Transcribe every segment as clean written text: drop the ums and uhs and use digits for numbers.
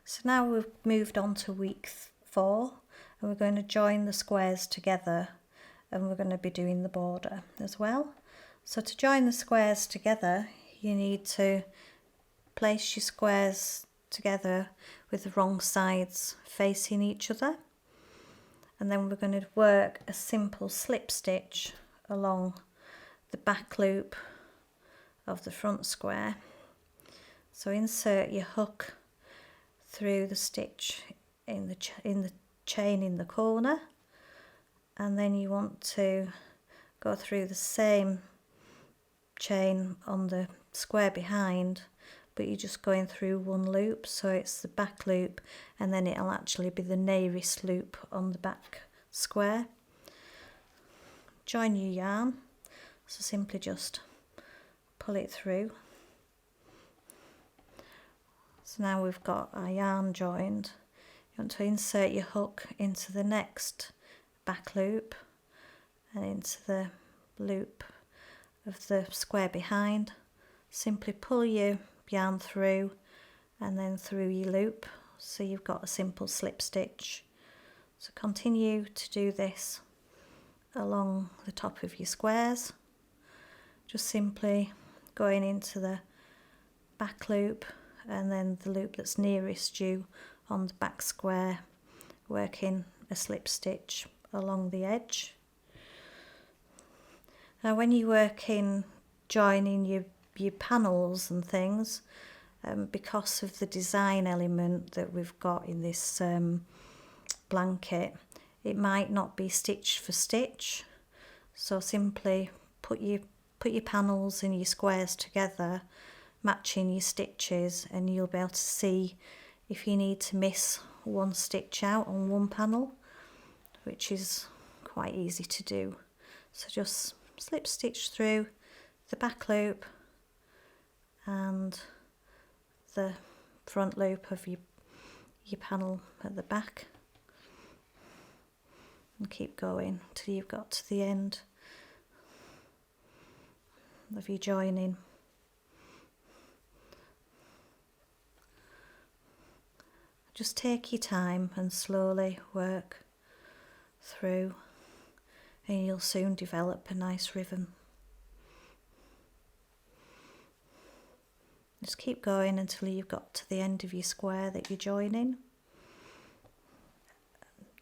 So now we've moved on to week 4 and we're going to join the squares together, and we're going to be doing the border as well. So to join the squares together, you need to place your squares together with the wrong sides facing each other, and then we're going to work a simple slip stitch along the back loop of the front square. So insert your hook through the stitch in the chain in the corner, and then you want to go through the same chain on the square behind, but you're just going through one loop, so it's the back loop, and then it'll actually be the nearest loop on the back square. Join your yarn, so simply just pull it through. So now we've got our yarn joined. You want to insert your hook into the next back loop and into the loop of the square behind. Simply pull your yarn through and then through your loop, so you've got a simple slip stitch. So continue to do this along the top of your squares, just simply going into the back loop and then the loop that's nearest you on the back square, working a slip stitch along the edge. Now when you're working, joining your panels and things, because of the design element that we've got in this blanket, it might not be stitch for stitch, so simply put your panels and your squares together, matching your stitches, and you'll be able to see if you need to miss one stitch out on one panel, which is quite easy to do. So just slip stitch through the back loop and the front loop of your panel at the back, and keep going till you've got to the end of your joining. Just take your time and slowly work through, and you'll soon develop a nice rhythm. Just keep going until you've got to the end of your square that you're joining,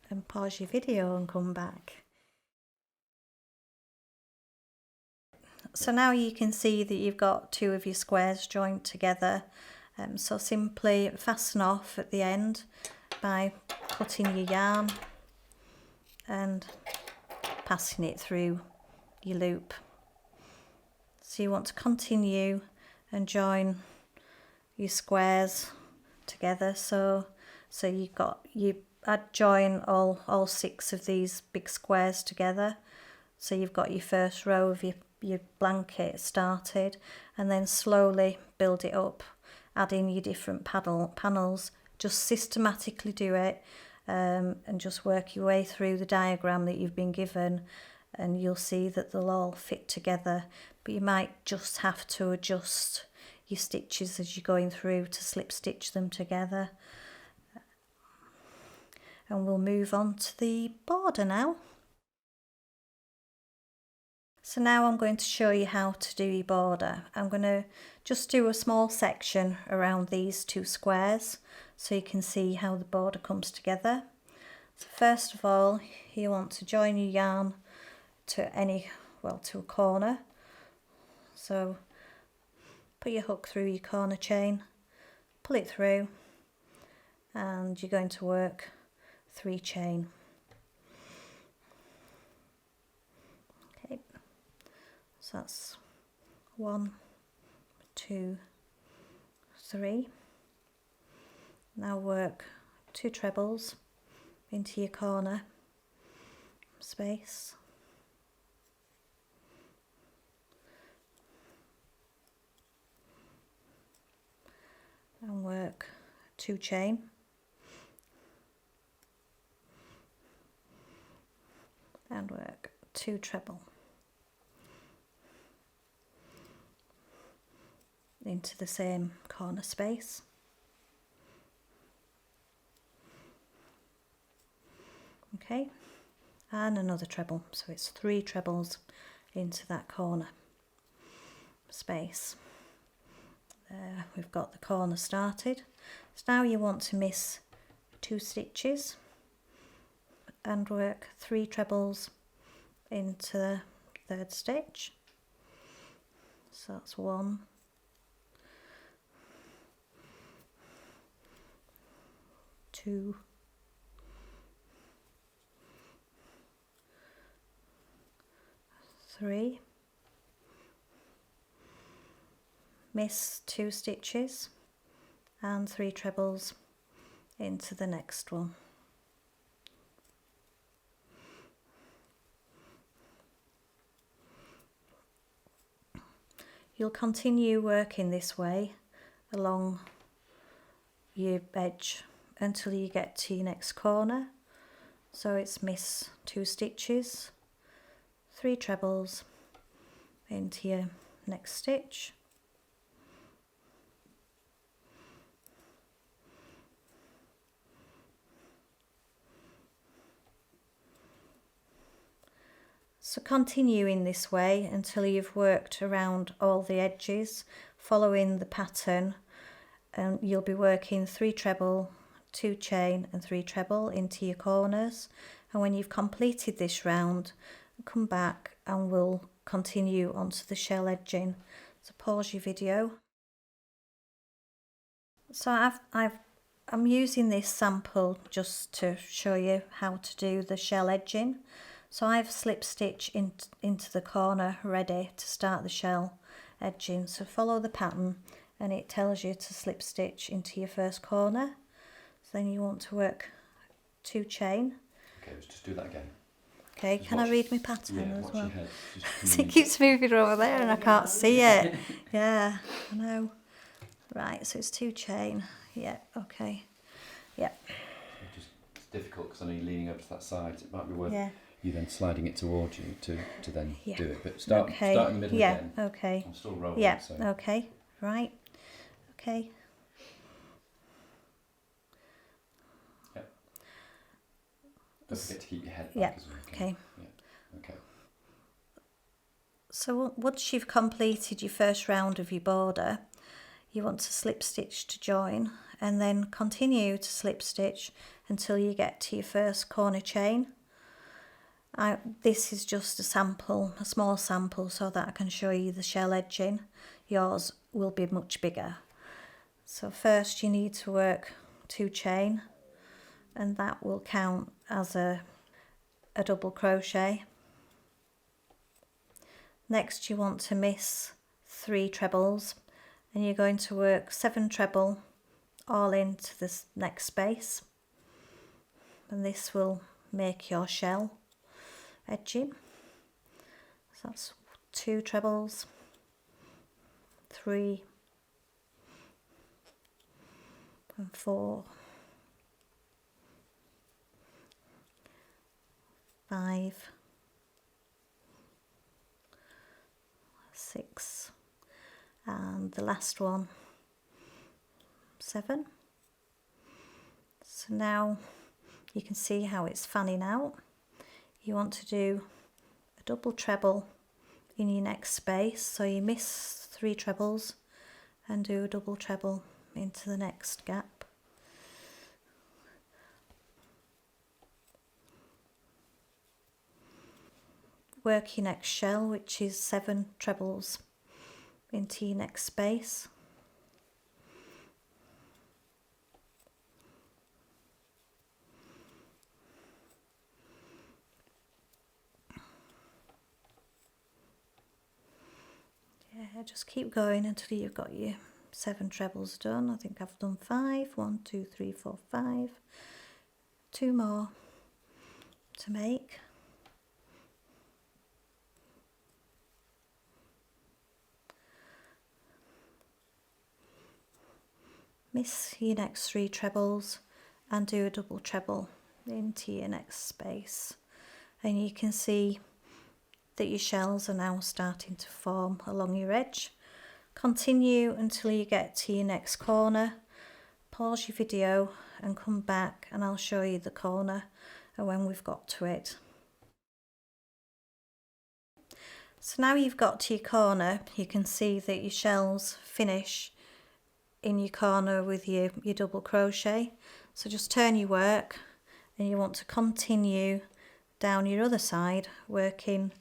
and pause your video and come back. So now you can see that you've got 2 of your squares joined together. So simply fasten off at the end by cutting your yarn and passing it through your loop. So you want to continue and join your squares together. So I'd join all 6 of these big squares together. So you've got your first row of your blanket started, and then slowly build it up, adding your different panels. Just systematically do it, and just work your way through the diagram that you've been given, and you'll see that they'll all fit together, but you might just have to adjust your stitches as you're going through to slip stitch them together. And we'll move on to the border now. So now I'm going to show you how to do your border. I'm going to just do a small section around these 2 squares so you can see how the border comes together. So first of all, you want to join your yarn to a corner. So put your hook through your corner chain, pull it through, and you're going to work 3 chain. Okay, so that's 1, 2, 3. Now work 2 trebles into your corner space. And work 2 chain. And work 2 treble into the same corner space. Okay, and another treble, so it's 3 trebles into that corner space. There, we've got the corner started. So now you want to miss 2 stitches and work 3 trebles into the 3rd stitch. So that's 1, 2, 3, miss 2 stitches and 3 trebles into the next one. You'll continue working this way along your edge until you get to your next corner. So it's miss 2 stitches, 3 trebles into your next stitch, so continue in this way until you've worked around all the edges following the pattern, and you'll be working 3 treble, 2 chain and 3 treble into your corners. And when you've completed this round, come back and we'll continue onto the shell edging. So pause your video. So I'm using this sample just to show you how to do the shell edging. So I've slip stitched into the corner ready to start the shell edging. So follow the pattern and it tells you to slip stitch into your first corner. So then you want to work 2 chain. Okay, let's just do that again. Okay, can I read my pattern as well? So It keeps moving over there and I can't see it. Yeah, I know. Right, so it's 2 chain. Yeah, okay. Yeah. It's difficult because I know you're leaning over to that side. It might be worth you then sliding it towards you to then do it. But start in the middle again. Yeah, okay. I'm still rolling. Yeah, so. okay. Right. Okay. Yep. Don't forget to keep your head back as well. Okay. Yeah. Okay. So once you've completed your first round of your border, you want to slip stitch to join and then continue to slip stitch until you get to your first corner chain. This is just a sample, a small sample, so that I can show you the shell edging. Yours will be much bigger. So first you need to work 2 chain and that will count as a double crochet. Next you want to miss 3 trebles and you're going to work 7 treble all into this next space, and this will make your shell edging. So that's 2 trebles, 3 and 4, 5, 6, and the last one 7. So now you can see how it's fanning out. You want to do a double treble in your next space, so you miss 3 trebles and do a double treble into the next gap. Work your next shell, which is 7 trebles into your next space. Yeah, just keep going until you've got your 7 trebles done. I think I've done 5. 1, 2, 3, 4, 5. 2 more to make. Miss your next 3 trebles and do a double treble into your next space, and you can see that your shells are now starting to form along your edge. Continue until you get to your next corner. Pause your video and come back and I'll show you the corner when we've got to it. So now you've got to your corner, you can see that your shells finish in your corner with your double crochet. So just turn your work, and you want to continue down your other side, working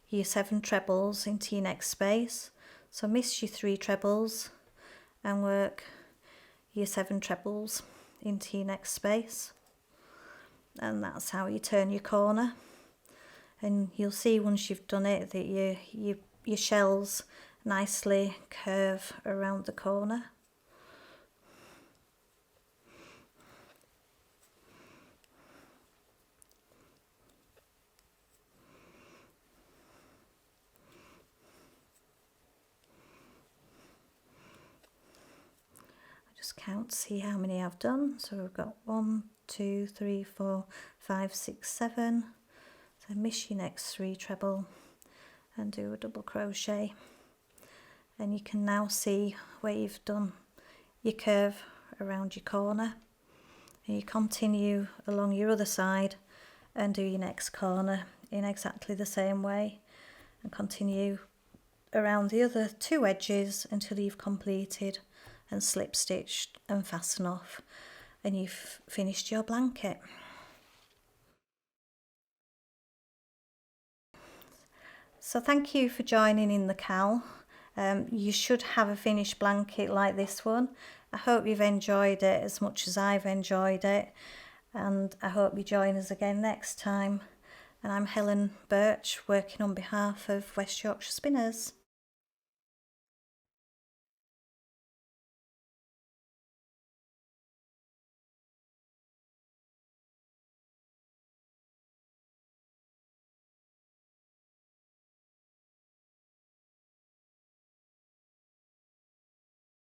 your 7 trebles into your next space. So miss your 3 trebles and work your 7 trebles into your next space, and that's how you turn your corner. And you'll see once you've done it that your shells nicely curve around the corner. Just count, see how many I've done. So we've got 1, 2, 3, 4, 5, 6, 7. So miss your next 3 treble and do a double crochet, and you can now see where you've done your curve around your corner, and you continue along your other side and do your next corner in exactly the same way, and continue around the other 2 edges until you've completed and slip stitched and fasten off, and you've finished your blanket. So thank you for joining in the cowl. You should have a finished blanket like this one. I hope you've enjoyed it as much as I've enjoyed it, and I hope you join us again next time. And I'm Helen Birch, working on behalf of West Yorkshire Spinners.